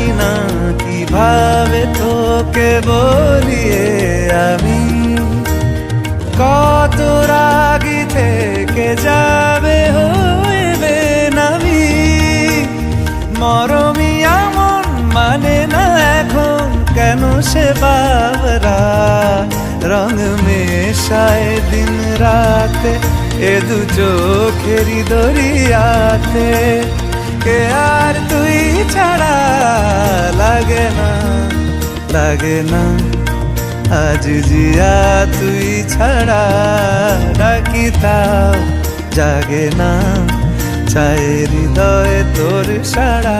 জানি না কিভাবে তোকে বলিয়ে আমি কত রাগি থেকে যাবে হইবে নামি মরমি এমন মানে না এখন কেন সে বাবরা রং মেশায় দিন রাতে এ দু চোখেরি দরিয়াতে কে আর তুই ছাড়া লাগে না আজ জিয়া তুই ছাড়া ডাকি তাও জাগে না চায় হৃদয় তোর সাড়া।